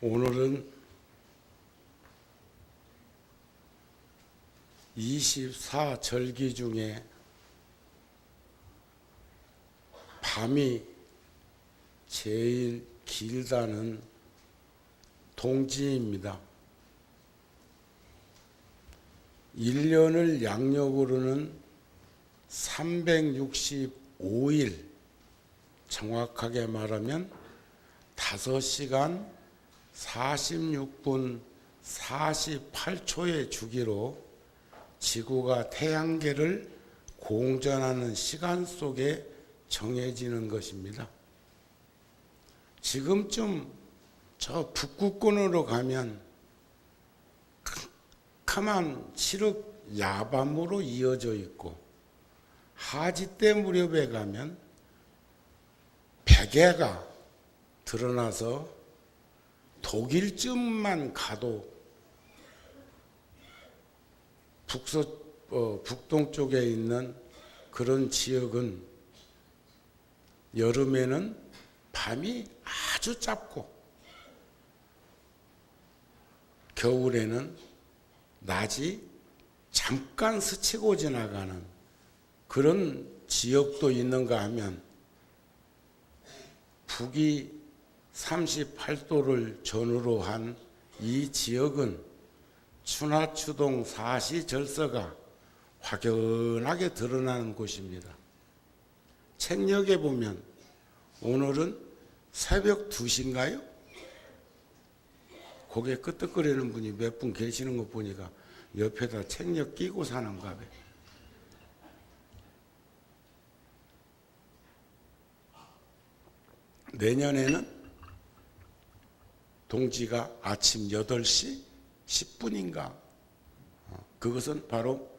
오늘은 24절기 중에 밤이 제일 길다는 동지입니다. 1년을 양력으로는 365일, 정확하게 말하면 5시간 46분 48초의 주기로 지구가 태양계를 공전하는 시간 속에 정해지는 것입니다. 지금쯤 저 북극권으로 가면 캄캄한 칠흑 야밤으로 이어져 있고, 하지때 무렵에 가면 베개가 드러나서 독일쯤만 가도 북동쪽에 있는 그런 지역은 여름에는 밤이 아주 짧고 겨울에는 낮이 잠깐 스치고 지나가는 그런 지역도 있는가 하면, 북위 38도를 전후로 한 이 지역은 추나추동 사시절서가 확연하게 드러나는 곳입니다. 책력에 보면 오늘은 새벽 2시인가요? 고개 끄덕거리는 분이 몇 분 계시는 거 보니까 옆에다 책력 끼고 사는가 봐. 내년에는 동지가 아침 8시 10분인가? 그것은 바로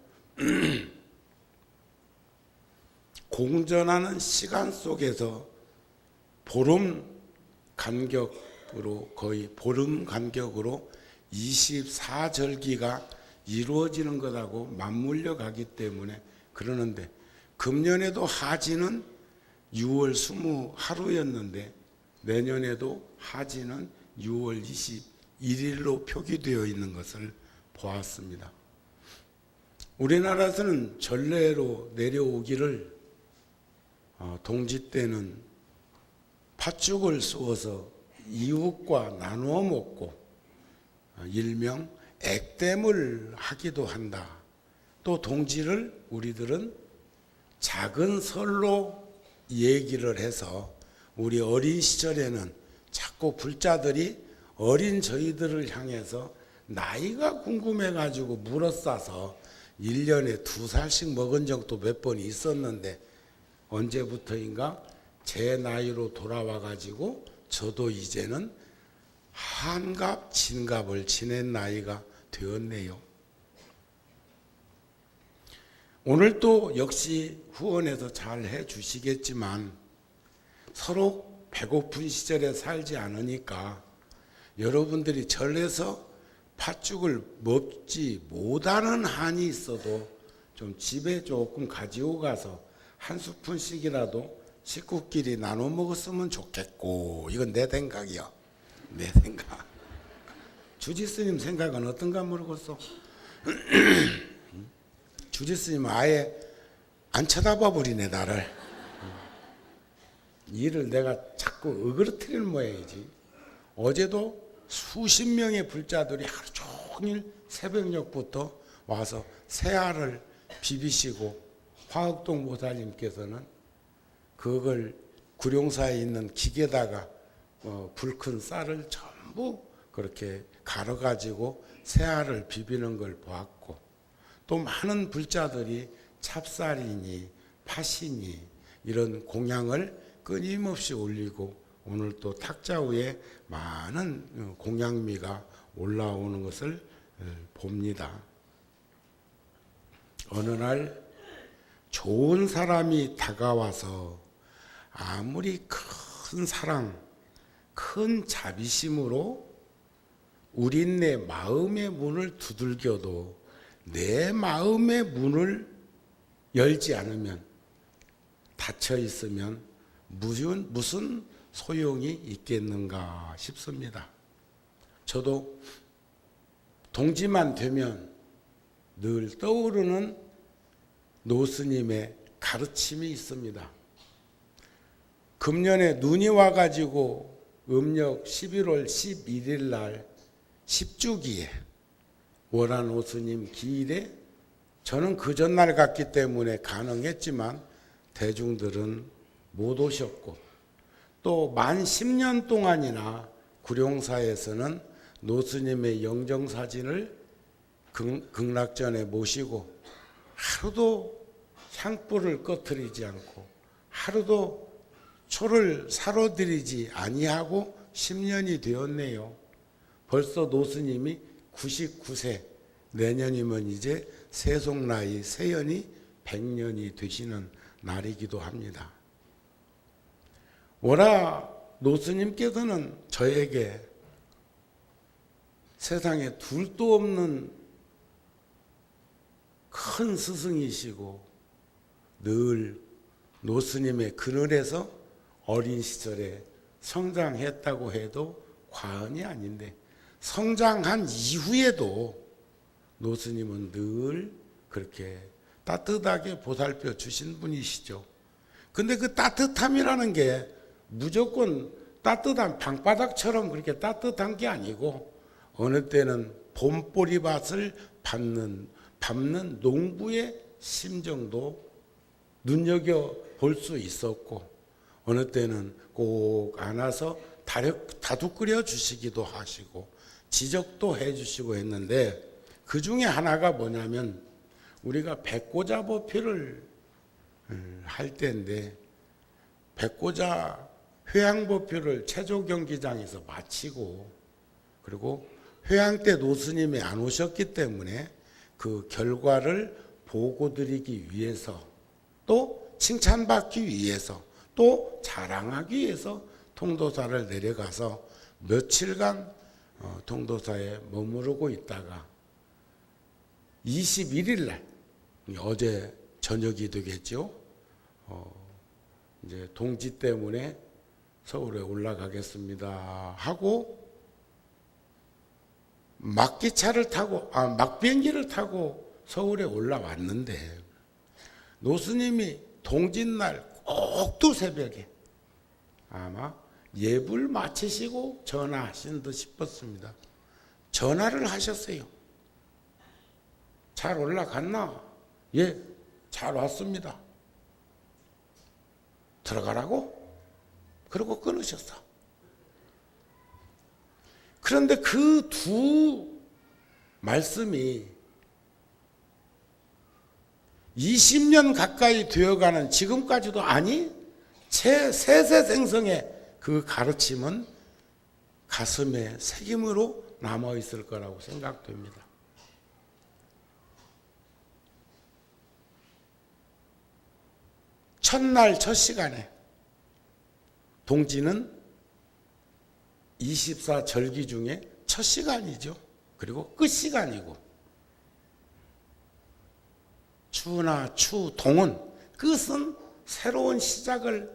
공전하는 시간 속에서 보름 간격으로, 거의 보름 간격으로 24절기가 이루어지는 것하고 맞물려 가기 때문에 그러는데, 금년에도 하지는 6월 20하루였는데 내년에도 하지는 6월 21일로 표기되어 있는 것을 보았습니다. 우리나라에서는 전례로 내려오기를 동지 때는 팥죽을 쏘아서 이웃과 나누어 먹고 일명 액땜을 하기도 한다. 또 동지를 우리들은 작은 설로 얘기를 해서 우리 어린 시절에는 자꾸 불자들이 어린 저희들을 향해서 나이가 궁금해가지고 물어싸서 1년에 2살씩 먹은 적도 몇 번 있었는데, 언제부터인가 제 나이로 돌아와가지고 저도 이제는 한갑 진갑을 지낸 나이가 되었네요. 오늘도 역시 후원해서 잘 해주시겠지만 서로 배고픈 시절에 살지 않으니까 여러분들이 절에서 팥죽을 먹지 못하는 한이 있어도 좀 집에 조금 가지고 가서 한 스푼씩이라도 식구끼리 나눠 먹었으면 좋겠고, 이건 내 생각이야. 내 생각. 주지스님 생각은 어떤가 모르겠어. 주지스님은 아예 안 쳐다봐 버리네, 나를. 일을 내가 자꾸 어그러뜨리는 모양이지. 어제도 수십 명의 불자들이 하루 종일 새벽녘부터 와서 새알을 비비시고, 화흑동 보살님께서는 그걸 구룡사에 있는 기계다가 불 큰 쌀을 전부 그렇게 갈아가지고 새알을 비비는 걸 보았고, 또 많은 불자들이 찹쌀이니 팥이니 이런 공양을 끊임없이 올리고, 오늘 또 탁자 위에 많은 공양미가 올라오는 것을 봅니다. 어느 날 좋은 사람이 다가와서 아무리 큰 사랑, 큰 자비심으로 우린내 마음의 문을 두들겨도 내 마음의 문을 열지 않으면, 닫혀 있으면 무슨 소용이 있겠는가 싶습니다. 저도 동지만 되면 늘 떠오르는 노스님의 가르침이 있습니다. 금년에 눈이 와가지고 음력 11월 11일 날 10주기에 월화노스님 기일에 저는 그 전날 갔기 때문에 가능했지만 대중들은 못 오셨고, 또 만 10년 동안이나 구룡사에서는 노스님의 영정사진을 극락전에 모시고 하루도 향불을 꺼트리지 않고 하루도 초를 사로드리지 아니하고 10년이 되었네요. 벌써 노스님이 99세, 내년이면 이제 세속 나이 세연이 100년이 되시는 날이기도 합니다. 월화 노스님께서는 저에게 세상에 둘도 없는 큰 스승이시고 늘 노스님의 그늘에서 어린 시절에 성장했다고 해도 과언이 아닌데, 성장한 이후에도 노스님은 늘 그렇게 따뜻하게 보살펴 주신 분이시죠. 근데 그 따뜻함이라는 게 무조건 따뜻한 방바닥처럼 그렇게 따뜻한 게 아니고, 어느 때는 봄보리밭을 밟는 농부의 심정도 눈여겨볼 수 있었고, 어느 때는 꼭 안아서 다둑 끓여 주시기도 하시고 지적도 해 주시고 했는데, 그 중에 하나가 뭐냐면 우리가 백고자 법회를 할 때인데, 백고자 회향법회를 체조 경기장에서 마치고, 그리고 회향 때 노스님이 안 오셨기 때문에 그 결과를 보고 드리기 위해서, 또 칭찬받기 위해서, 또 자랑하기 위해서 통도사를 내려가서 며칠간 통도사에 머무르고 있다가 21일 날, 어제 저녁이 되겠죠. 이제 동지 때문에 서울에 올라가겠습니다 하고 막비행기를 타고 서울에 올라왔는데, 노스님이 동짓날 꼭두 새벽에 아마 예불 마치시고 전화하신 듯 싶었습니다. 전화를 하셨어요. 잘 올라갔나? 예, 잘 왔습니다. 들어가라고? 그러고 끊으셨어. 그런데 그 두 말씀이 20년 가까이 되어가는 지금까지도, 아니 제 세세생성의 그 가르침은 가슴에 새김으로 남아있을 거라고 생각됩니다. 첫날 첫 시간에 동지는 24절기 중에 첫 시간이죠. 그리고 끝 시간이고, 추나 추동은 끝은 새로운 시작을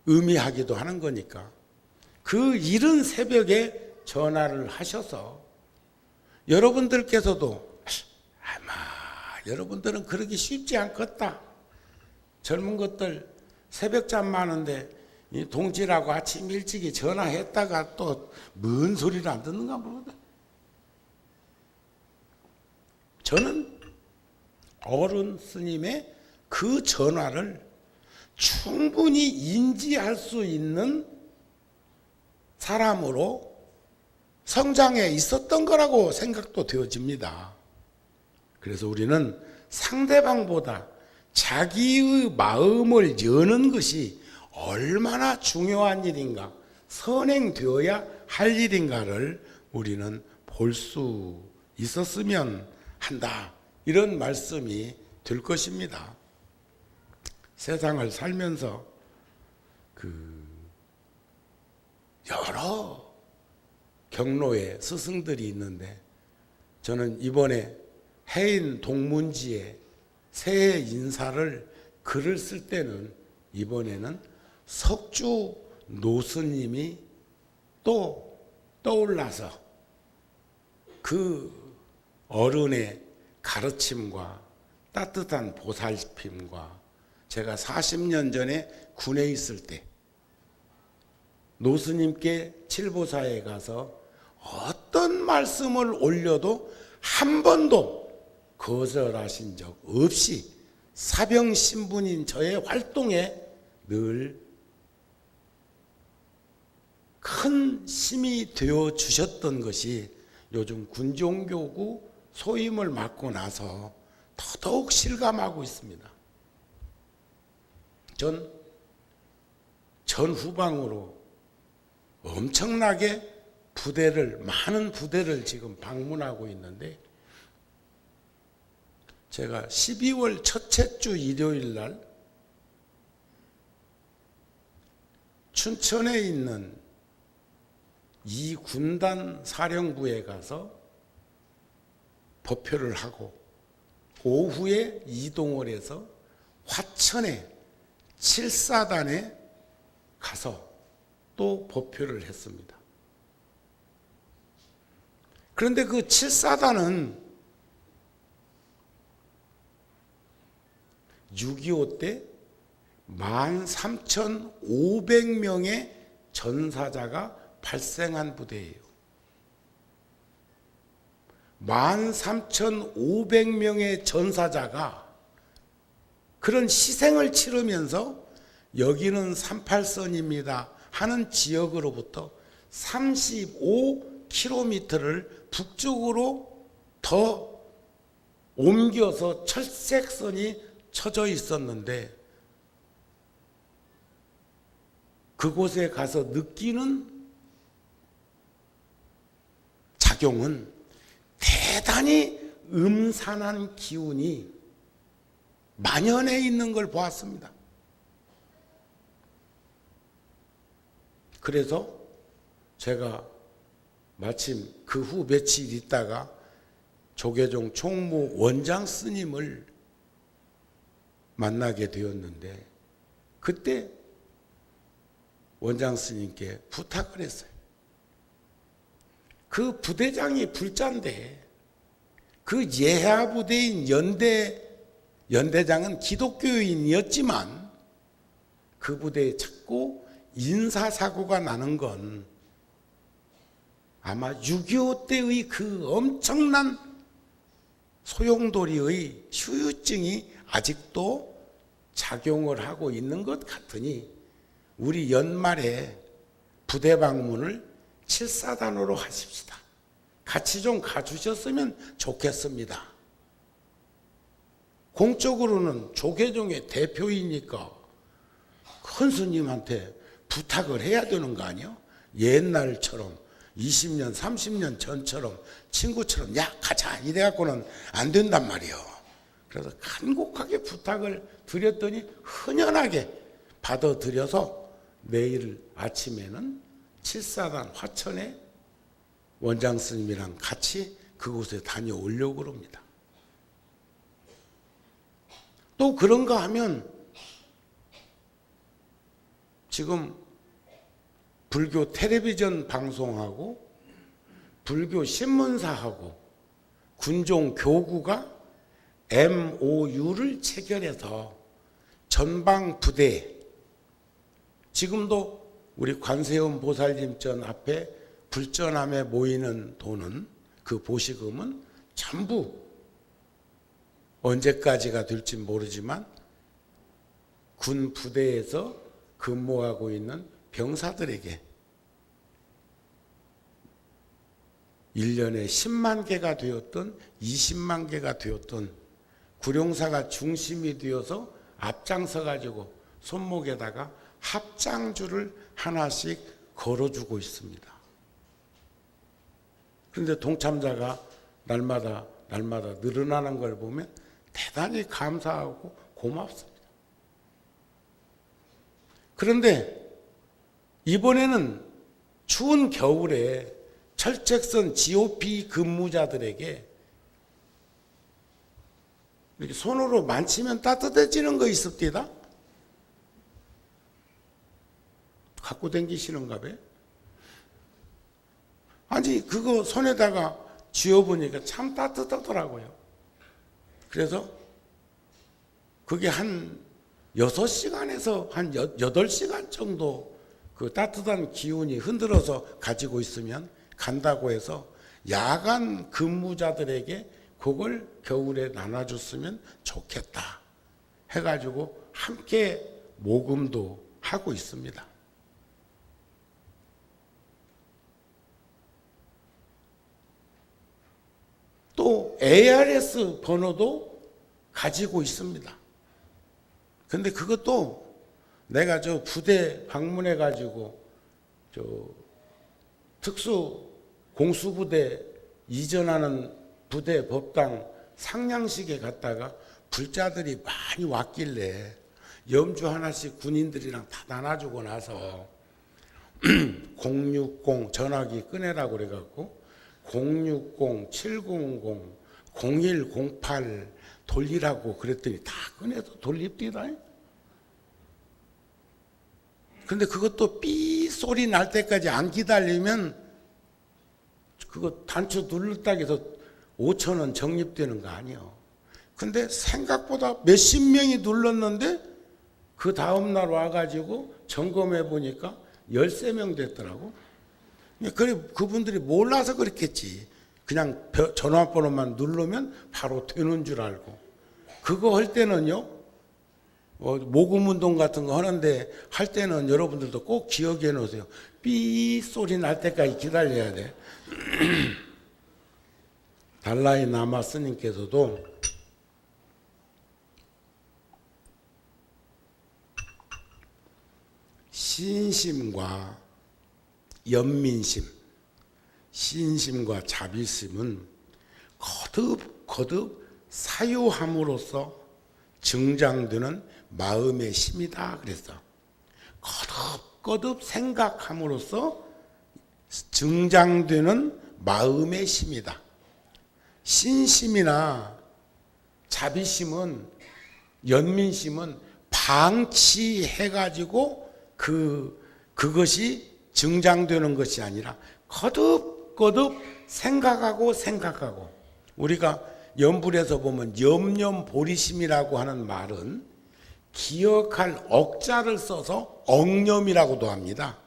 의미하기도 하는 거니까, 그 이른 새벽에 전화를 하셔서 여러분들께서도 아마 여러분들은 그러기 쉽지 않겠다. 젊은 것들 새벽잠 많은데 이 동지라고 아침 일찍이 전화했다가 또 뭔 소리를 안 듣는가 모르다. 저는 어른 스님의 그 전화를 충분히 인지할 수 있는 사람으로 성장해 있었던 거라고 생각도 되어집니다. 그래서 우리는 상대방보다 자기의 마음을 여는 것이 얼마나 중요한 일인가, 선행되어야 할 일인가를 우리는 볼 수 있었으면 한다, 이런 말씀이 될 것입니다. 세상을 살면서 여러 경로의 스승들이 있는데, 저는 이번에 해인 동문지에 새해 인사를 글을 쓸 때는 이번에는 석주 노스님이 또 떠올라서 그 어른의 가르침과 따뜻한 보살핌과 제가 40년 전에 군에 있을 때 노스님께 칠보사에 가서 어떤 말씀을 올려도 한 번도 거절하신 적 없이 사병 신분인 저의 활동에 늘 큰 힘이 되어 주셨던 것이 요즘 군종교구 소임을 맡고 나서 더더욱 실감하고 있습니다. 전 후방으로 엄청나게 많은 부대를 지금 방문하고 있는데, 제가 12월 첫째 주 일요일 날 춘천에 있는 이 군단 사령부에 가서 법표를 하고 오후에 이동을 해서 화천에 7사단에 가서 또 법표를 했습니다. 그런데 그 7사단은 6.25 때 13,500명의 전사자가 발생한 부대예요. 13,500명의 전사자가 그런 희생을 치르면서 여기는 38선입니다 하는 지역으로부터 35km를 북쪽으로 더 옮겨서 철책선이 쳐져 있었는데, 그곳에 가서 느끼는 작용은 대단히 음산한 기운이 만연해 있는 걸 보았습니다. 그래서 제가 마침 그 후 며칠 있다가 조계종 총무 원장 스님을 만나게 되었는데, 그때 원장 스님께 부탁을 했어요. 그 부대장이 불자인데 그 예하 부대인 연대장은 기독교인이었지만 그 부대에 자꾸 인사사고가 나는 건 아마 6.25 때의 그 엄청난 소용돌이의 후유증이 아직도 작용을 하고 있는 것 같으니 우리 연말에 부대 방문을 7사단으로 하십시다. 같이 좀 가주셨으면 좋겠습니다. 공적으로는 조계종의 대표이니까 큰 스님한테 부탁을 해야 되는 거 아니에요? 옛날처럼 20년, 30년 전처럼 친구처럼 야 가자 이래갖고는 안 된단 말이에요. 그래서 간곡하게 부탁을 드렸더니 흔연하게 받아들여서 내일 아침에는 7사단 화천에 원장 스님이랑 같이 그곳에 다녀오려고 합니다. 또 그런가 하면 지금 불교 텔레비전 방송하고 불교 신문사하고 군종 교구가 MOU를 체결해서 전방 부대, 지금도 우리 관세음 보살님전 앞에 불전함에 모이는 돈은, 그 보시금은 전부 언제까지가 될지 모르지만 군 부대에서 근무하고 있는 병사들에게 1년에 10만 개가 되었던 20만 개가 되었던 구룡사가 중심이 되어서 앞장서 가지고 손목에다가 합장주를 하나씩 걸어주고 있습니다. 그런데 동참자가 날마다 늘어나는 걸 보면 대단히 감사하고 고맙습니다. 그런데 이번에는 추운 겨울에 철책선 GOP 근무자들에게 이렇게 손으로 만지면 따뜻해지는 거 있습니다. 갖고 다니시는가 봐요. 아니 그거 손에다가 쥐어보니까 참 따뜻하더라고요. 그래서 그게 한 6시간에서 한 8시간 정도 그 따뜻한 기운이 흔들어서 가지고 있으면 간다고 해서 야간 근무자들에게 그걸 겨울에 나눠줬으면 좋겠다 해가지고 함께 모금도 하고 있습니다. 또 ARS 번호도 가지고 있습니다. 근데 그것도 내가 저 부대 방문해 가지고 저 특수 공수부대 이전하는 부대 법당 상냥식에 갔다가 불자들이 많이 왔길래 염주 하나씩 군인들이랑 다 나눠주고 나서 060 전화기 꺼내라고 그래갖고 060, 700, 0108 돌리라고 그랬더니 다 꺼내서 돌립디다. 근데 그것도 삐 소리 날 때까지 안 기다리면 그거 단추 눌렀다고 해서 5,000원 적립되는 거 아니에요. 근데 생각보다 몇십 명이 눌렀는데 그 다음날 와가지고 점검해 보니까 13명 됐더라고. 그래, 그분들이 몰라서 그랬겠지. 그냥 전화번호만 누르면 바로 되는 줄 알고. 그거 할 때는요, 모금운동 같은 거 하는데 할 때는 여러분들도 꼭 기억해 놓으세요. 삐 소리 날 때까지 기다려야 돼. 달라이 라마 스님께서도 신심과 연민심, 신심과 자비심은 거듭 사유함으로써 증장되는 마음의 심이다 그랬어. 거듭 생각함으로써 증장되는 마음의 심이다. 신심이나 자비심은, 연민심은 방치해가지고 그것이 증장되는 것이 아니라 거듭 생각하고 우리가 연불에서 보면 염념보리심이라고 하는 말은 기억할 억자를 써서 억념이라고도 합니다.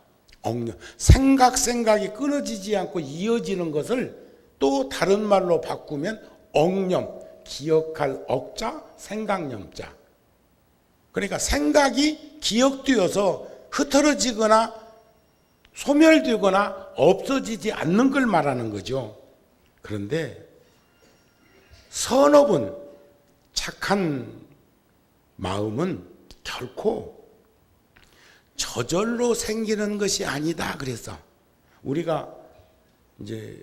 억념. 생각이 끊어지지 않고 이어지는 것을 또 다른 말로 바꾸면 억념. 기억할 억자, 생각념자. 그러니까 생각이 기억되어서 흐트러지거나 소멸되거나 없어지지 않는 걸 말하는 거죠. 그런데 선업은, 착한 마음은 결코 저절로 생기는 것이 아니다 그래서 우리가 이제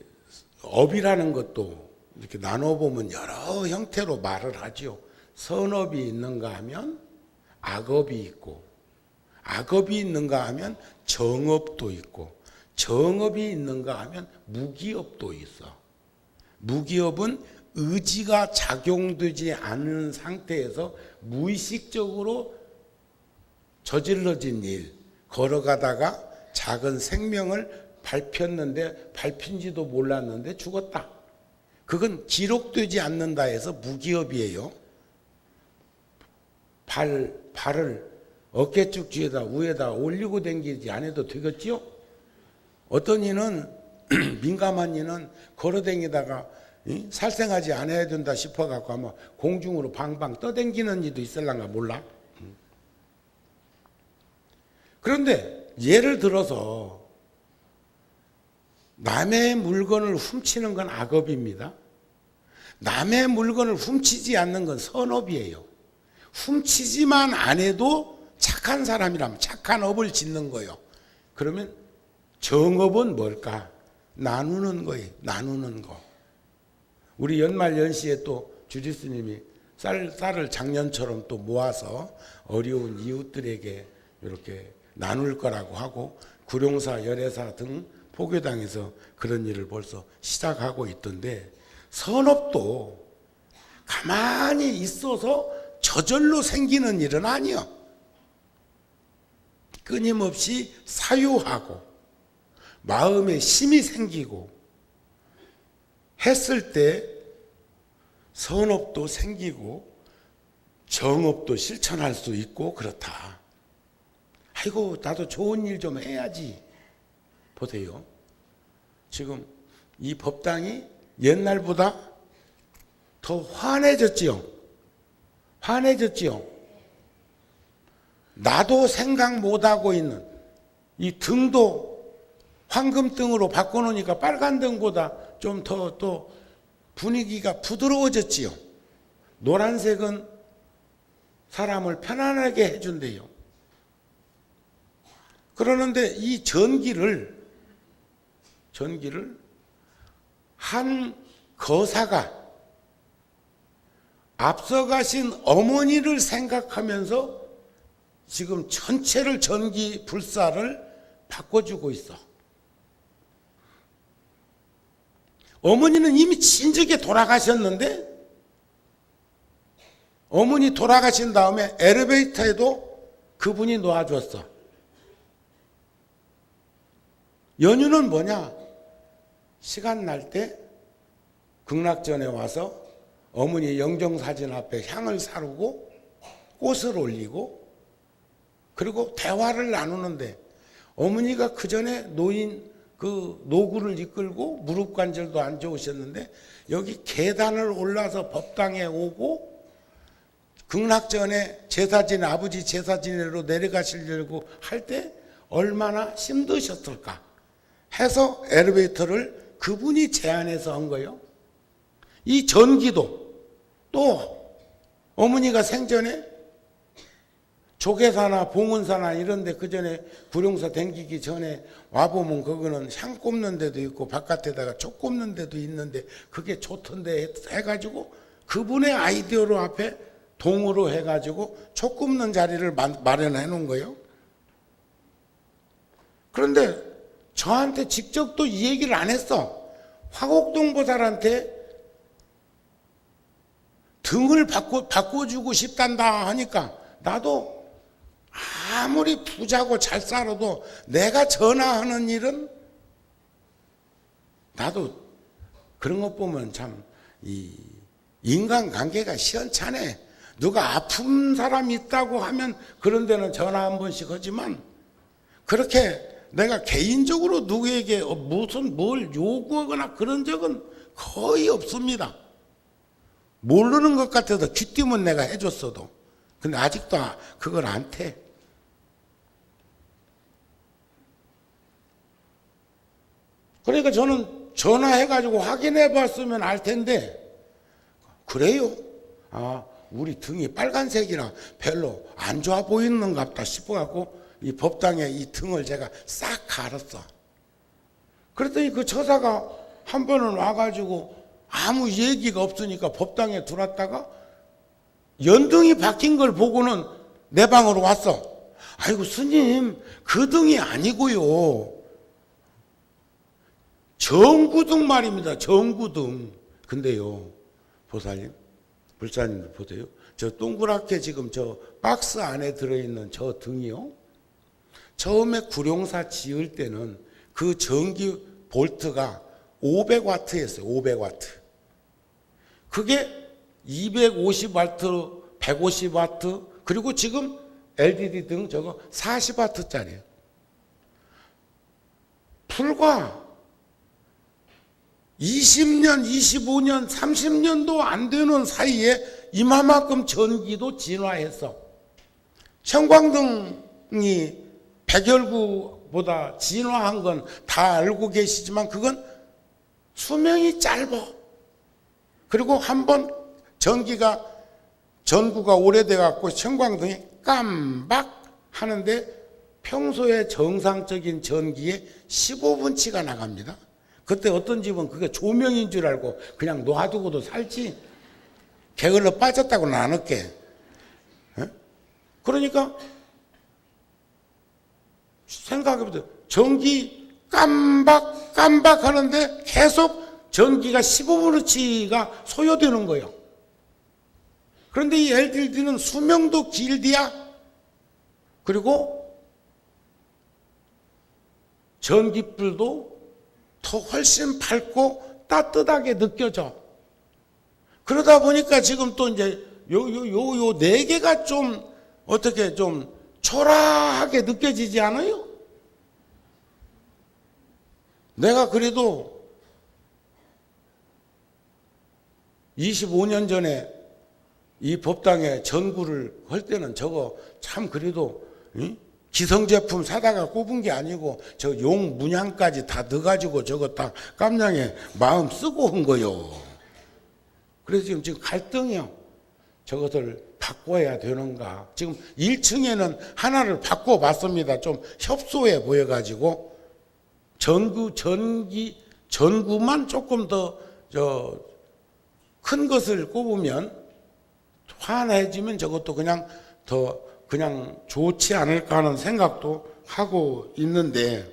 업이라는 것도 이렇게 나눠보면 여러 형태로 말을 하죠. 선업이 있는가 하면 악업이 있고, 악업이 있는가 하면 정업도 있고, 정업이 있는가 하면 무기업도 있어. 무기업은 의지가 작용되지 않은 상태에서 무의식적으로 저질러진 일, 걸어가다가 작은 생명을 밟혔는데 밟힌지도 몰랐는데 죽었다. 그건 기록되지 않는다 해서 무기업이에요. 발을 어깨쭉 뒤에다 위에다 올리고 다니지 않아도 되겠지요? 어떤 이는 민감한 이는 걸어다니다가 살생하지 않아야 된다 싶어갖고 아마 공중으로 방방 떠다니는 이도 있을란가 몰라. 그런데 예를 들어서 남의 물건을 훔치는 건 악업입니다. 남의 물건을 훔치지 않는 건 선업이에요. 훔치지만 안 해도 착한 사람이라면 착한 업을 짓는 거예요. 그러면 정업은 뭘까? 나누는 거예요. 나누는 거. 우리 연말 연시에 또 주지스님이 쌀을 작년처럼 또 모아서 어려운 이웃들에게 이렇게 나눌 거라고 하고 구룡사, 열애사 등 포교당에서 그런 일을 벌써 시작하고 있던데 선업도 가만히 있어서 저절로 생기는 일은 아니요. 끊임없이 사유하고 마음에 심이 생기고 했을 때 선업도 생기고 정업도 실천할 수 있고 그렇다. 아이고 나도 좋은 일 좀 해야지. 보세요. 지금 이 법당이 옛날보다 더 환해졌지요. 환해졌지요. 나도 생각 못하고 있는 이 등도 황금등으로 바꿔놓으니까 빨간 등보다 좀 더 또 분위기가 부드러워졌지요. 노란색은 사람을 편안하게 해준대요. 그러는데 이 전기를 한 거사가 앞서가신 어머니를 생각하면서 지금 전체를 전기 불사를 바꿔주고 있어. 어머니는 이미 진즉에 돌아가셨는데 어머니 돌아가신 다음에 엘리베이터에도 그분이 놓아줬어. 연유는 뭐냐? 시간 날 때 극락전에 와서 어머니 영정사진 앞에 향을 사르고 꽃을 올리고 그리고 대화를 나누는데 어머니가 그 전에 노인 그 노구를 이끌고 무릎 관절도 안 좋으셨는데 여기 계단을 올라서 법당에 오고 극락전에 제사진 아버지 제사진으로 내려가시려고 할 때 얼마나 힘드셨을까 해서 엘리베이터를 그분이 제안해서 한 거예요. 이 전기도 또 어머니가 생전에 조계사나 봉은사나 이런데 그 전에 구룡사 댕기기 전에 와보면 그거는 향 꼽는 데도 있고 바깥에다가 촉 꼽는 데도 있는데 그게 좋던데 해가지고 그분의 아이디어로 앞에 동으로 해가지고 촉 꼽는 자리를 마련해 놓은 거예요. 그런데 저한테 직접 또 이 얘기를 안 했어. 화곡동 보살한테 등을 바꿔주고 싶단다 하니까 나도 아무리 부자고 잘 살아도 내가 전화하는 일은 나도 그런 것 보면 참 이 인간관계가 시원찮네. 누가 아픈 사람이 있다고 하면 그런 데는 전화 한 번씩 하지만 그렇게 내가 개인적으로 누구에게 무슨 뭘 요구하거나 그런 적은 거의 없습니다. 모르는 것 같아서 귀띔은 내가 해줬어도 근데 아직도 그걸 안 태. 그러니까 저는 전화해가지고 확인해 봤으면 알 텐데 그래요? 아 우리 등이 빨간색이라 별로 안 좋아 보이는갑다 싶어갖고 이 법당에 이 등을 제가 싹 갈았어. 그랬더니 그 처사가 한 번은 와가지고 아무 얘기가 없으니까 법당에 들어왔다가 연등이 바뀐 걸 보고는 내 방으로 왔어. 아이고 스님 그 등이 아니고요. 정구등 말입니다. 정구등. 근데요 보살님 불사님들 보세요. 저 동그랗게 지금 저 박스 안에 들어있는 저 등이요. 처음에 구룡사 지을 때는 그 전기 볼트가 500와트였어요. 500와트. 그게 250와트, 150와트, 그리고 지금 LED 등 저거 40와트짜리예요. 불과 20년, 25년, 30년도 안 되는 사이에 이만큼 전기도 진화했어. 형광등이 백열구보다 진화한 건 다 알고 계시지만 그건 수명이 짧아. 그리고 한번 전구가 오래돼 갖고 형광등이 깜박 하는데 평소에 정상적인 전기에 15분치가 나갑니다. 그때 어떤 집은 그게 조명인 줄 알고 그냥 놔두고도 살지 게을러 빠졌다고는 안 할게. 그러니까 생각해보세요. 전기 깜박 하는데 계속 전기가 15분어치가 소요되는 거예요. 그런데 이 LED는 수명도 길디야. 그리고 전기불도 더 훨씬 밝고 따뜻하게 느껴져. 그러다 보니까 지금 또 이제 요 네 개가 좀 어떻게 좀 초라하게 느껴지지 않아요? 내가 그래도 25년 전에 이 법당에 전구를 할 때는 저거 참 그래도 기성제품 사다가 꼽은 게 아니고 저 용 문양까지 다 넣어가지고 저거 다 깜냥에 마음 쓰고 한 거요. 그래서 지금 갈등이요. 저것을 바꿔야 되는가. 지금 1층에는 하나를 바꿔봤습니다. 좀 협소해 보여가지고 전구만 조금 더 큰 것을 꼽으면 환해지면 저것도 그냥 더 그냥 좋지 않을까 하는 생각도 하고 있는데,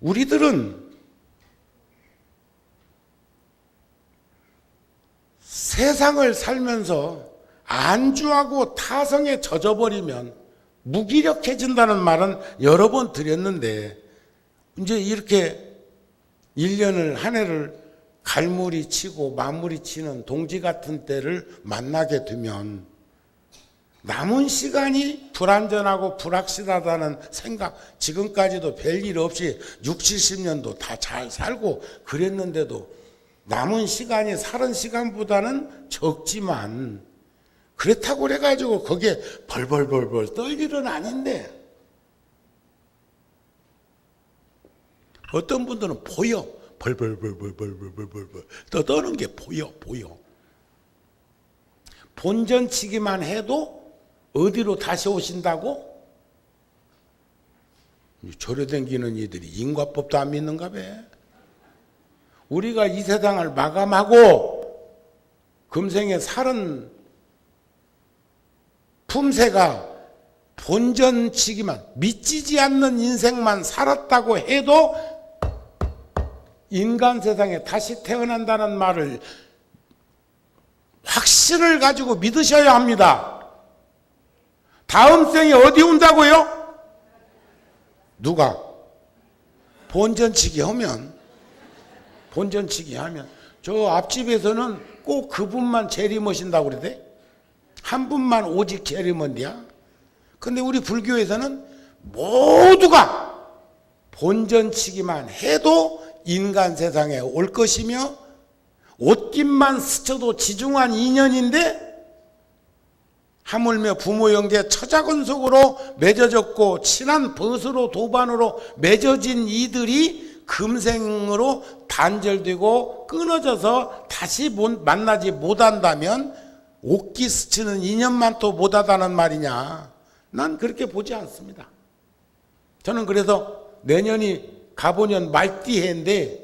우리들은 세상을 살면서 안주하고 타성에 젖어버리면 무기력해진다는 말은 여러 번 드렸는데, 이제 이렇게 1년을 한 해를 갈무리 치고 마무리 치는 동지 같은 때를 만나게 되면 남은 시간이 불안전하고 불확실하다는 생각, 지금까지도 별일 없이 60, 70년도 다 잘 살고 그랬는데도 남은 시간이 살은 시간보다는 적지만, 그렇다고 그래가지고 거기에 벌벌벌벌 떨 일은 아닌데, 어떤 분들은 보여. 벌벌벌벌벌벌벌벌 떠드는 게 보여. 본전치기만 해도 어디로 다시 오신다고? 절에 댕기는 이들이 인과법도 안 믿는가 봐. 우리가 이 세상을 마감하고 금생에 살은 품새가 본전치기만, 미치지 않는 인생만 살았다고 해도 인간 세상에 다시 태어난다는 말을 확신을 가지고 믿으셔야 합니다. 다음 생에 어디 온다고요? 누가? 본전치기 하면 저 앞집에서는 꼭 그분만 재림하신다고 그러대. 한 분만 오직 재림한대야. 근데 우리 불교에서는 모두가 본전치기만 해도 인간 세상에 올 것이며, 옷깃만 스쳐도 지중한 인연인데 하물며 부모 형제 처자건속으로 맺어졌고 친한 벗으로 도반으로 맺어진 이들이 금생으로 단절되고 끊어져서 다시 만나지 못한다면 옷깃 스치는 인연만 또 못하다는 말이냐. 난 그렇게 보지 않습니다. 저는 그래서 내년이 가보년 말띠해인데,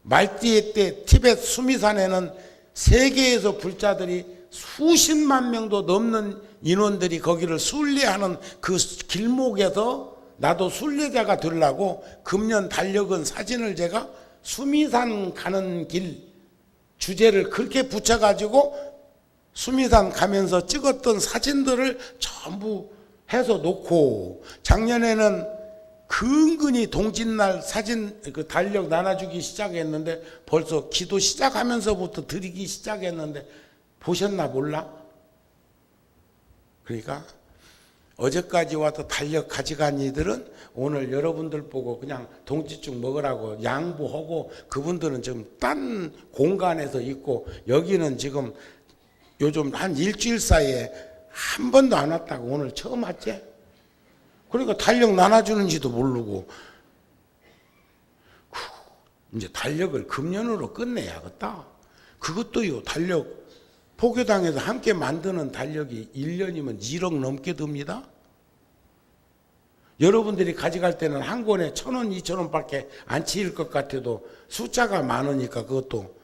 말띠해 때 티벳 수미산에는 세계에서 불자들이 수십만 명도 넘는 인원들이 거기를 순례하는 그 길목에서 나도 순례자가 되려고 금년 달력은 사진을 제가 수미산 가는 길 주제를 그렇게 붙여가지고 수미산 가면서 찍었던 사진들을 전부 해서 놓고, 작년에는 근근히 동짓날 사진 그 달력 나눠주기 시작했는데 벌써 기도 시작하면서부터 드리기 시작했는데 보셨나 몰라? 그러니까 어제까지 와서 달력 가져간 이들은 오늘 여러분들 보고 그냥 동지죽 먹으라고 양보하고, 그분들은 지금 딴 공간에서 있고, 여기는 지금 요즘 한 일주일 사이에 한 번도 안 왔다고 오늘 처음 왔지? 그러니까 달력 나눠주는지도 모르고, 이제 달력을 금년으로 끝내야겠다. 그것도요, 달력 포교당에서 함께 만드는 달력이 1년이면 1억 넘게 듭니다. 여러분들이 가져갈 때는 한 권에 1,000원, 2,000원밖에 안 치일 것 같아도 숫자가 많으니까 그것도.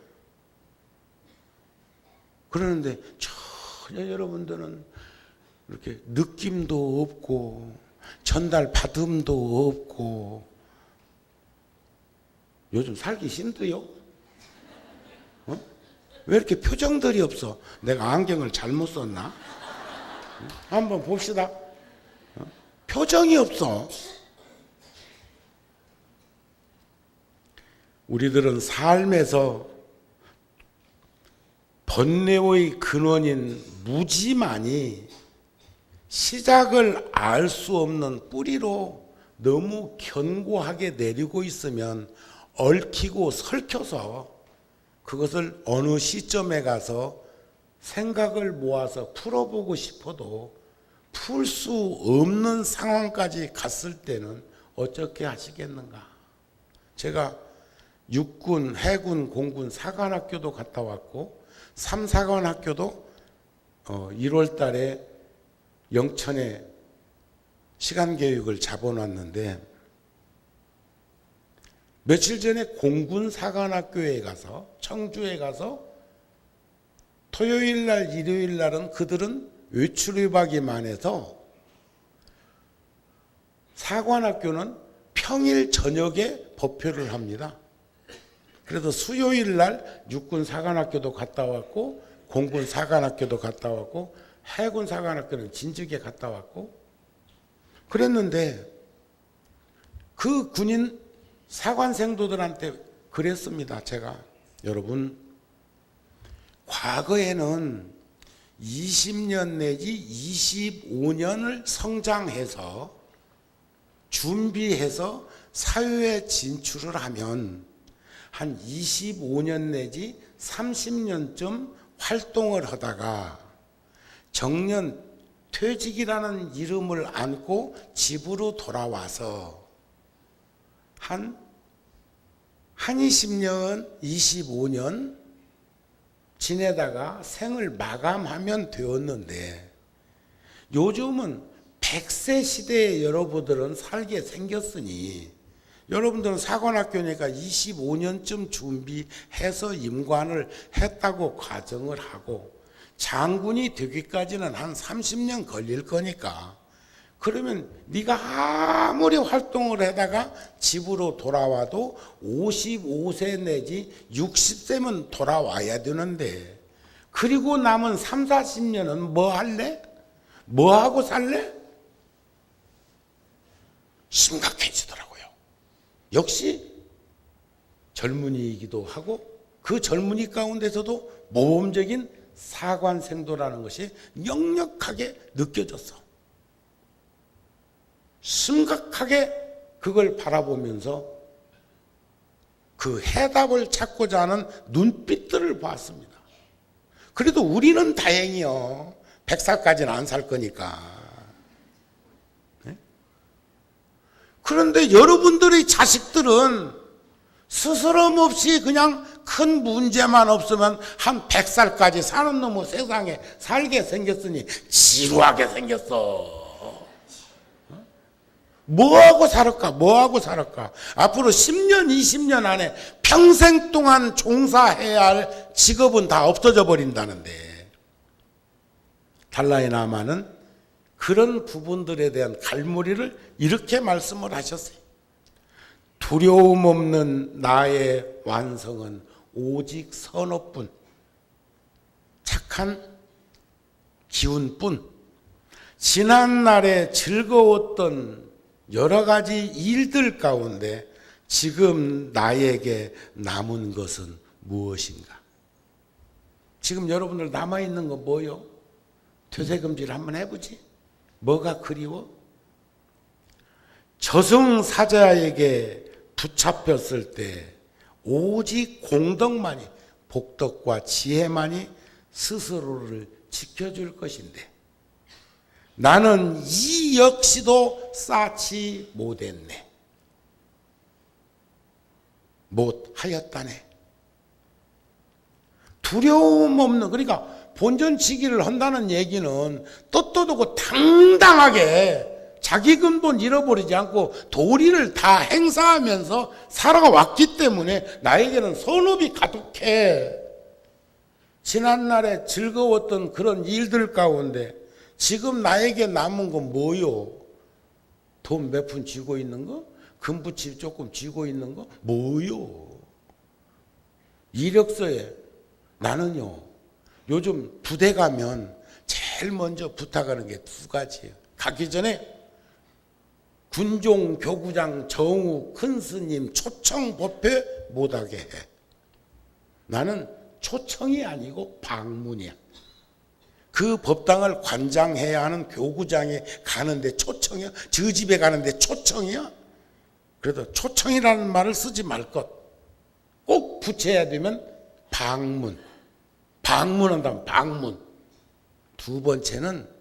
그러는데 전혀 여러분들은 이렇게 느낌도 없고 전달 받음도 없고, 요즘 살기 힘들요? 왜 이렇게 표정들이 없어? 내가 안경을 잘못 썼나? 한번 봅시다. 표정이 없어. 우리들은 삶에서 번뇌의 근원인 무지만이 시작을 알 수 없는 뿌리로 너무 견고하게 내리고 있으면 얽히고 설켜서 그것을 어느 시점에 가서 생각을 모아서 풀어보고 싶어도 풀 수 없는 상황까지 갔을 때는 어떻게 하시겠는가? 제가 육군, 해군, 공군 사관학교도 갔다 왔고 3사관학교도 1월 달에 영천에 시간교육을 잡아놨는데 며칠 전에 공군 사관학교에 가서 청주에 가서 토요일 날 일요일 날은 그들은 외출휴학이만 해서 사관학교는 평일 저녁에 법회를 합니다. 그래서 수요일 날 육군 사관학교도 갔다 왔고 공군 사관학교도 갔다 왔고 해군 사관학교는 진즉에 갔다 왔고 그랬는데 그 군인 사관생도들한테 그랬습니다. 제가 여러분 과거에는 20년 내지 25년을 성장해서 준비해서 사회에 진출을 하면 한 25년 내지 30년쯤 활동을 하다가 정년 퇴직이라는 이름을 안고 집으로 돌아와서 한 20년, 25년 지내다가 생을 마감하면 되었는데 요즘은 100세 시대에 여러분들은 살게 생겼으니 여러분들은 사관학교니까 25년쯤 준비해서 임관을 했다고 가정을 하고 장군이 되기까지는 한 30년 걸릴 거니까 그러면 네가 아무리 활동을 하다가 집으로 돌아와도 55세 내지 60세면 돌아와야 되는데 그리고 남은 3, 40년은 뭐 할래? 뭐 하고 살래? 심각해지더라고요. 역시 젊은이이기도 하고 그 젊은이 가운데서도 모범적인 사관생도라는 것이 역력하게 느껴졌어. 심각하게 그걸 바라보면서 그 해답을 찾고자 하는 눈빛들을 봤습니다. 그래도 우리는 다행이요. 100살까지는 안 살 거니까. 네? 그런데 여러분들의 자식들은 스스럼 없이 그냥 큰 문제만 없으면 한 100살까지 사는 놈의 세상에 살게 생겼으니 지루하게 생겼어. 뭐하고 살을까? 뭐하고 살을까? 앞으로 10년, 20년 안에 평생 동안 종사해야 할 직업은 다 없어져 버린다는데 달라이라마는 그런 부분들에 대한 갈무리를 이렇게 말씀을 하셨어요. 두려움 없는 나의 완성은 오직 선업뿐, 착한 기운뿐, 지난날에 즐거웠던 여러 가지 일들 가운데 지금 나에게 남은 것은 무엇인가? 지금 여러분들 남아있는 거 뭐요? 퇴색금지를 한번 해보지. 뭐가 그리워? 저승사자에게 붙잡혔을 때 오직 공덕만이, 복덕과 지혜만이 스스로를 지켜줄 것인데 나는 이 역시도 쌓지 못했네. 못하였다네. 두려움 없는, 그러니까 본전치기를 한다는 얘기는 떳떳하고 당당하게 자기 근본 잃어버리지 않고 도리를 다 행사하면서 살아왔기 때문에 나에게는 선업이 가득해. 지난날에 즐거웠던 그런 일들 가운데 지금 나에게 남은 건 뭐요? 돈 몇 푼 쥐고 있는 거? 금부치 조금 쥐고 있는 거? 뭐요? 이력서에 나는요, 요즘 부대 가면 제일 먼저 부탁하는 게 두 가지예요. 가기 전에 군종 교구장 정우 큰 스님 초청 법회 못하게 해. 나는 초청이 아니고 방문이야. 그 법당을 관장해야 하는 교구장에 가는데 초청이야? 저 집에 가는데 초청이야? 그래도 초청이라는 말을 쓰지 말 것. 꼭 붙여야 되면 방문. 방문한다면 방문. 두 번째는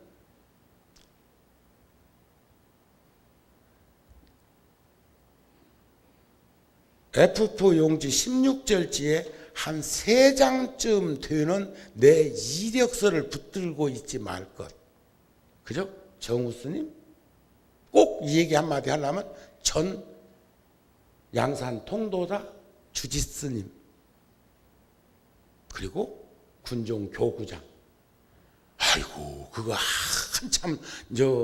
F4 용지 16절지에 한 3장쯤 되는 내 이력서를 붙들고 있지 말 것. 그죠? 정우 스님? 꼭 이 얘기 한마디 하려면 전 양산 통도사 주지 스님, 그리고 군종 교구장. 아이고, 그거 한참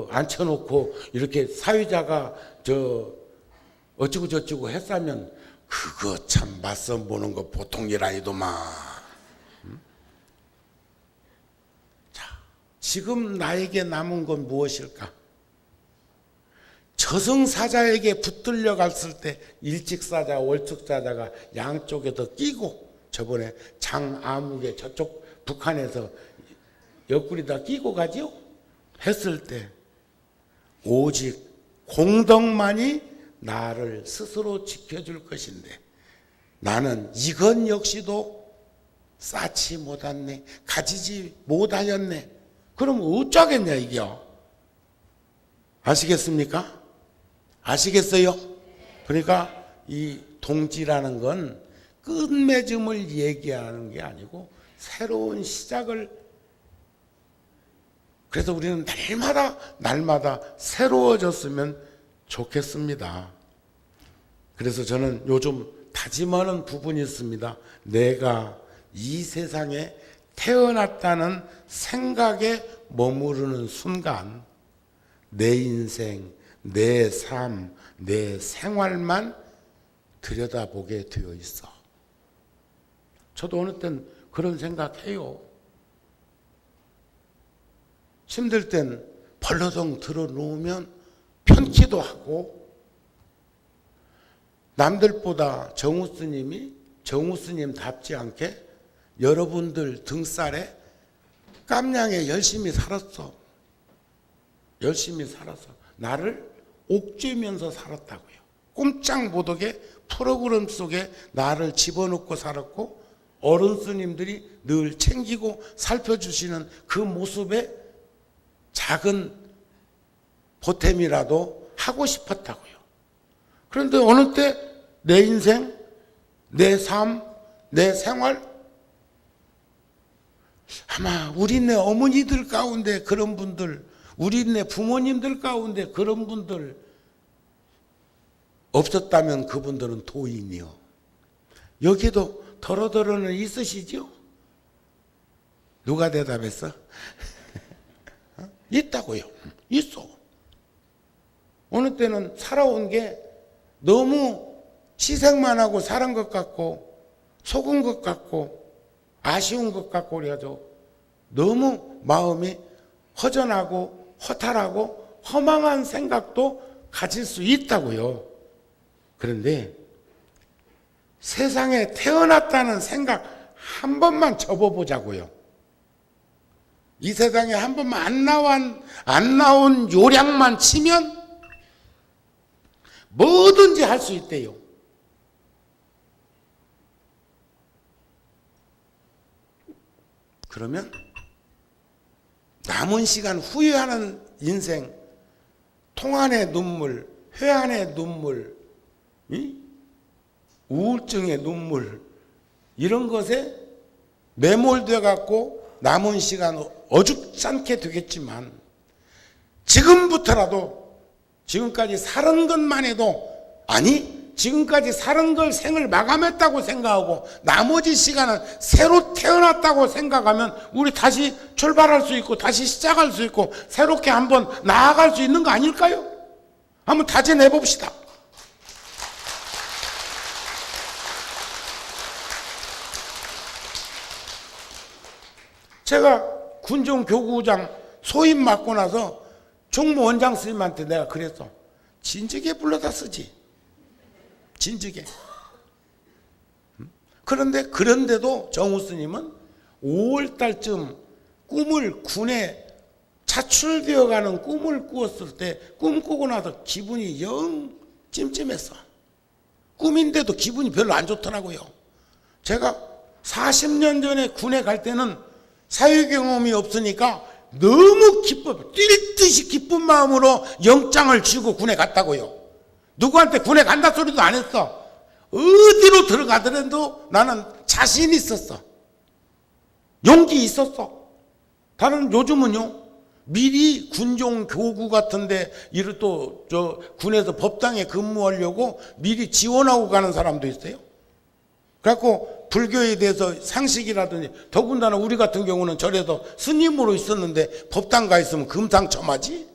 앉혀놓고 이렇게 사회자가 어쩌고 저쩌고 했으면 그거 참 맞선 보는 거 보통 일 아니더만. 자, 지금 나에게 남은 건 무엇일까? 저승사자에게 붙들려 갔을 때 일직사자, 월축사자가 양쪽에 더 끼고, 저번에 장아무개 저쪽 북한에서 옆구리다 끼고 가지요? 했을 때 오직 공덕만이 나를 스스로 지켜줄 것인데 나는 이건 역시도 쌓지 못했네, 가지지 못하였네. 그럼 어쩌겠냐 이게. 아시겠습니까? 아시겠어요? 그러니까 이 동지라는 건 끝맺음을 얘기하는 게 아니고 새로운 시작을. 그래서 우리는 날마다 새로워졌으면 좋겠습니다. 그래서 저는 요즘 다짐하는 부분이 있습니다. 내가 이 세상에 태어났다는 생각에 머무르는 순간 내 인생, 내 삶, 내 생활만 들여다보게 되어 있어. 저도 어느 땐 그런 생각해요. 힘들 땐 벌러덩 들어놓으면 편키도 하고, 남들보다 정우 스님답지 않게 여러분들 등살에 깜냥에 열심히 살았어. 열심히 살았어. 나를 옥죄면서 살았다고요. 꼼짝 못하게 프로그램 속에 나를 집어넣고 살았고, 어른 스님들이 늘 챙기고 살펴주시는 그 모습에 작은 보탬이라도 하고 싶었다고요. 그런데 어느 때 내 인생, 내 삶, 내 생활, 아마 우리네 어머니들 가운데 그런 분들, 우리네 부모님들 가운데 그런 분들 없었다면 그분들은 도인이요. 여기도 더러더러는 있으시죠? 누가 대답했어? 있다고요. 있어. 어느 때는 살아온 게 너무 희생만 하고 살은 것 같고 속은 것 같고 아쉬운 것 같고 그래가지고 너무 마음이 허전하고 허탈하고 허망한 생각도 가질 수 있다고요. 그런데 세상에 태어났다는 생각 한 번만 접어보자고요. 이 세상에 한 번만 안 나온 요량만 치면 뭐든지 할 수 있대요. 그러면 남은 시간 후회하는 인생, 통한의 눈물, 회한의 눈물, 우울증의 눈물, 이런 것에 매몰되어 갖고 남은 시간 어줍잖게 되겠지만 지금부터라도 지금까지 살은 것만 해도, 아니 지금까지 살은 걸 생을 마감했다고 생각하고 나머지 시간은 새로 태어났다고 생각하면 우리 다시 출발할 수 있고 다시 시작할 수 있고 새롭게 한번 나아갈 수 있는 거 아닐까요? 한번 다짐해 봅시다. 제가 군종 교구장 소임 맡고 나서 총무 원장 스님한테 내가 그랬어. 진즉에 불러다 쓰지. 진즉에. 그런데도 정우 스님은 5월 달쯤 군에 차출되어 가는 꿈을 꾸었을 때 꿈꾸고 나서 기분이 영 찜찜했어. 꿈인데도 기분이 별로 안 좋더라고요. 제가 40년 전에 군에 갈 때는 사회 경험이 없으니까 너무 뛸 듯이 기쁜 마음으로 영장을 쥐고 군에 갔다고요. 누구한테 군에 간다 소리도 안 했어. 어디로 들어가더라도 나는 자신 있었어. 용기 있었어. 다른 요즘은요, 미리 군종 교구 같은데 이를 또 군에서 법당에 근무하려고 미리 지원하고 가는 사람도 있어요. 그래갖고 불교에 대해서 상식이라든지, 더군다나 우리 같은 경우는 절에서 스님으로 있었는데 법당 가 있으면 금상첨화지.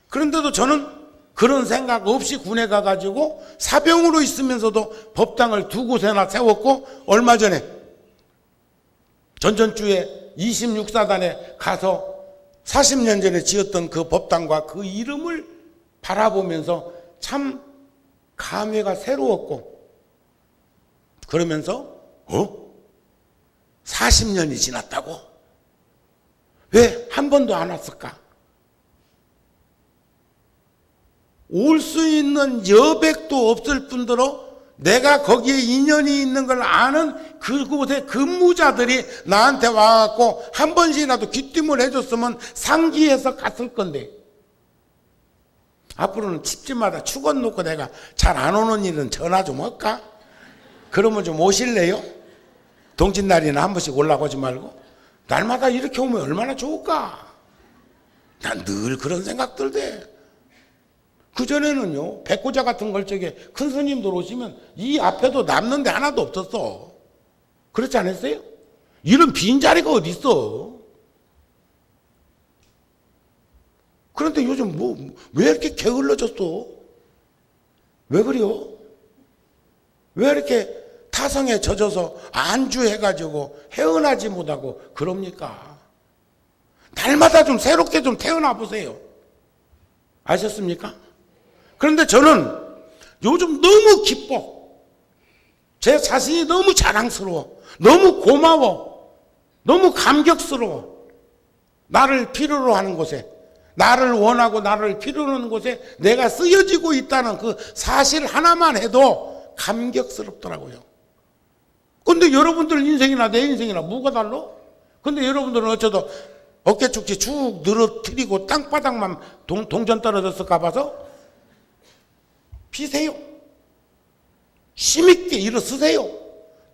그런데도 저는 그런 생각 없이 군에 가가지고 사병으로 있으면서도 법당을 두 곳에나 세웠고, 얼마 전에 전전주에 26사단에 가서 40년 전에 지었던 그 법당과 그 이름을 바라보면서 참 감회가 새로웠고, 그러면서 40년이 지났다고? 왜 한 번도 안 왔을까? 올 수 있는 여백도 없을 뿐더러 내가 거기에 인연이 있는 걸 아는 그곳의 근무자들이 나한테 와갖고 한 번씩이라도 귀띔을 해줬으면 상기해서 갔을 건데, 앞으로는 집집마다 축원 놓고 내가 잘 안 오는 일은 전화 좀 할까? 그러면 좀 오실래요? 동짓날이나 한 번씩 올라오지 말고. 날마다 이렇게 오면 얼마나 좋을까? 난 늘 그런 생각들 돼. 그전에는요, 백고자 같은 걸 적에 큰 스님들 오시면 이 앞에도 남는 데 하나도 없었어. 그렇지 않았어요? 이런 빈자리가 어디 있어? 그런데 요즘 왜 이렇게 게을러졌어? 왜 그래요? 왜 이렇게 타성에 젖어서 안주해가지고 헤어나지 못하고 그럽니까? 날마다 좀 새롭게 좀 태어나 보세요. 아셨습니까? 그런데 저는 요즘 너무 기뻐. 제 자신이 너무 자랑스러워. 너무 고마워. 너무 감격스러워. 나를 필요로 하는 곳에, 나를 원하고 나를 필요로 하는 곳에 내가 쓰여지고 있다는 그 사실 하나만 해도 감격스럽더라고요. 근데 여러분들 인생이나 내 인생이나 뭐가 달라? 근데 여러분들은 어쩌다 어깨축지 쭉 늘어뜨리고 땅바닥만 동전 떨어졌을까 봐서 피세요. 힘있게 일어서세요.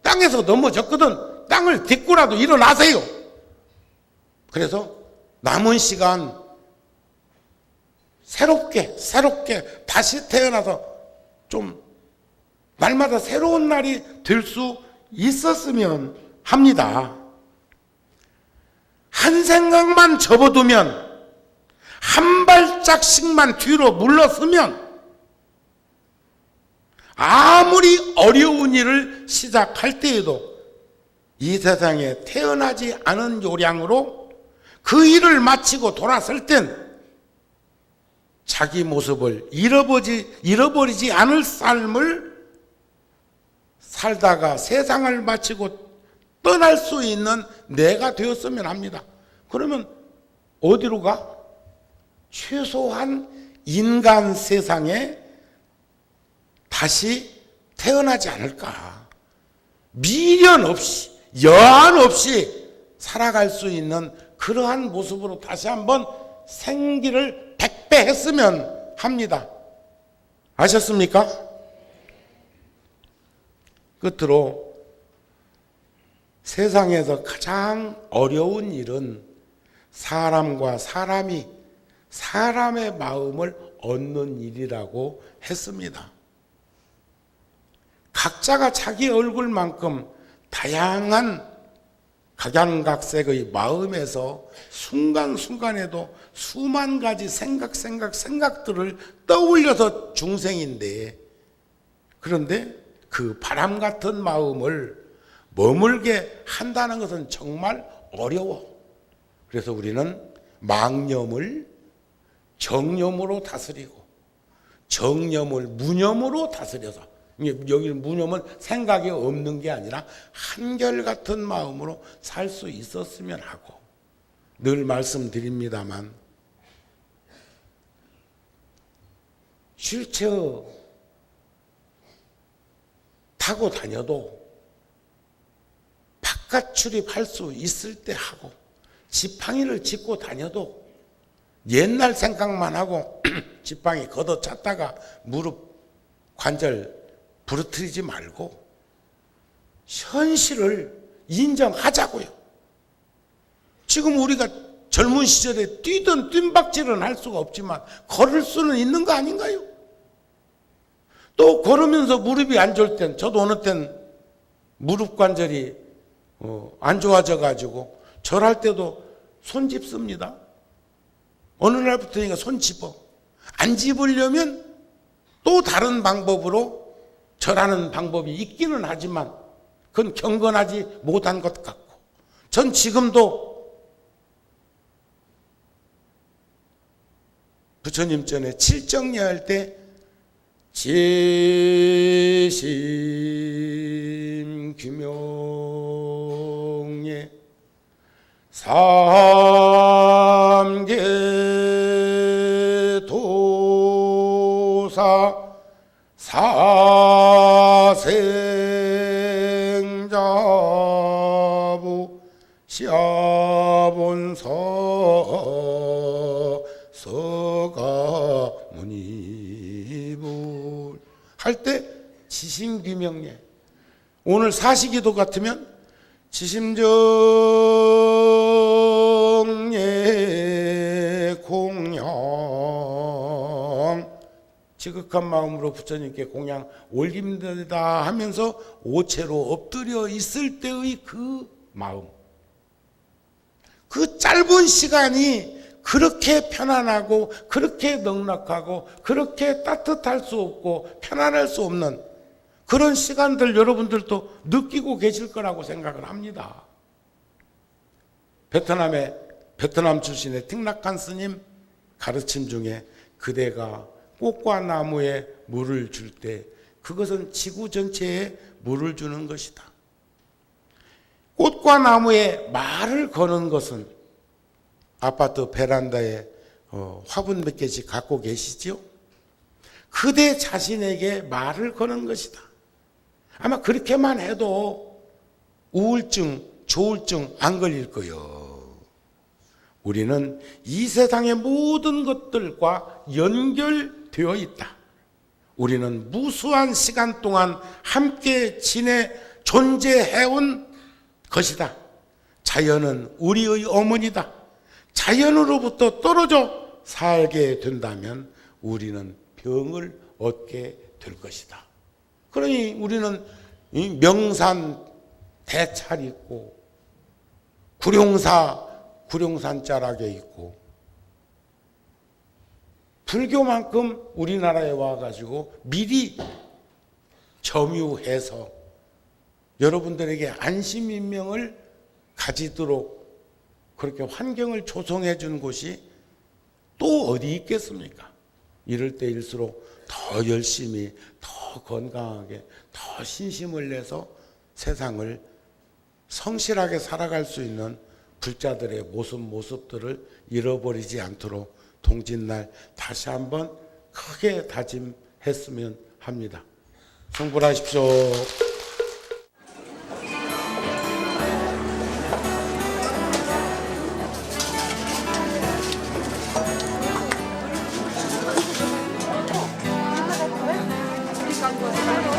땅에서 넘어졌거든 땅을 딛고라도 일어나세요. 그래서 남은 시간 새롭게 다시 태어나서 좀 날마다 새로운 날이 될 수 있었으면 합니다. 한 생각만 접어두면, 한 발짝씩만 뒤로 물러서면 아무리 어려운 일을 시작할 때에도 이 세상에 태어나지 않은 요량으로 그 일을 마치고 돌아설 땐 자기 모습을 잃어버리지 않을 삶을 살다가 세상을 마치고 떠날 수 있는 내가 되었으면 합니다. 그러면 어디로 가? 최소한 인간 세상에 다시 태어나지 않을까. 미련 없이, 여한 없이 살아갈 수 있는 그러한 모습으로 다시 한번 생기를 백배했으면 합니다. 아셨습니까? 끝으로 세상에서 가장 어려운 일은 사람과 사람이 사람의 마음을 얻는 일이라고 했습니다. 각자가 자기 얼굴만큼 다양한 각양각색의 마음에서 순간순간에도 수만 가지 생각들을 떠올려서 중생인데, 그런데 그 바람 같은 마음을 머물게 한다는 것은 정말 어려워. 그래서 우리는 망념을 정념으로 다스리고 정념을 무념으로 다스려서, 여기는 무념은 생각이 없는 게 아니라 한결같은 마음으로 살 수 있었으면 하고, 늘 말씀드립니다만 휠체어 타고 다녀도 바깥 출입할 수 있을 때 하고, 지팡이를 짚고 다녀도 옛날 생각만 하고 지팡이 걷어찼다가 무릎 관절 부러뜨리지 말고 현실을 인정하자고요. 지금 우리가 젊은 시절에 뛰던 뜀박질은 할 수가 없지만 걸을 수는 있는 거 아닌가요? 또 걸으면서 무릎이 안 좋을 땐, 저도 어느 땐 무릎 관절이 안 좋아져 가지고 절할 때도 손 짚습니다. 어느 날부터니까 손 짚어. 안 짚으려면 또 다른 방법으로 절하는 방법이 있기는 하지만 그건 경건하지 못한 것 같고, 전 지금도 부처님 전에 칠정례할 때 제심 규명예 삼계 도사 사생자부 시아본서 서가문이불 할 때 지심규명예, 오늘 사시기도 같으면 지심정예 공양, 지극한 마음으로 부처님께 공양 올립니다 하면서 오체로 엎드려 있을 때의 그 마음, 그 짧은 시간이 그렇게 편안하고 그렇게 넉넉하고 그렇게 따뜻할 수 없고 편안할 수 없는 그런 시간들 여러분들도 느끼고 계실 거라고 생각을 합니다. 베트남 출신의 틱낙한 스님 가르침 중에 그대가 꽃과 나무에 물을 줄 때 그것은 지구 전체에 물을 주는 것이다. 꽃과 나무에 말을 거는 것은 아파트 베란다에 화분 몇 개씩 갖고 계시죠? 그대 자신에게 말을 거는 것이다. 아마 그렇게만 해도 우울증, 조울증 안 걸릴 거요. 우리는 이 세상의 모든 것들과 연결되어 있다. 우리는 무수한 시간 동안 함께 존재해온 것이다. 자연은 우리의 어머니다. 자연으로부터 떨어져 살게 된다면 우리는 병을 얻게 될 것이다. 그러니 우리는 명산 대찰 있고 구룡산 자락에 있고, 불교만큼 우리나라에 와가지고 미리 점유해서 여러분들에게 안심인명을 가지도록 그렇게 환경을 조성해 준 곳이 또 어디 있겠습니까? 이럴 때일수록 더 열심히, 더 건강하게, 더 신심을 내서 세상을 성실하게 살아갈 수 있는 불자들의 모습들을 잃어버리지 않도록 동짓날 다시 한번 크게 다짐했으면 합니다. 성불하십시오. 아,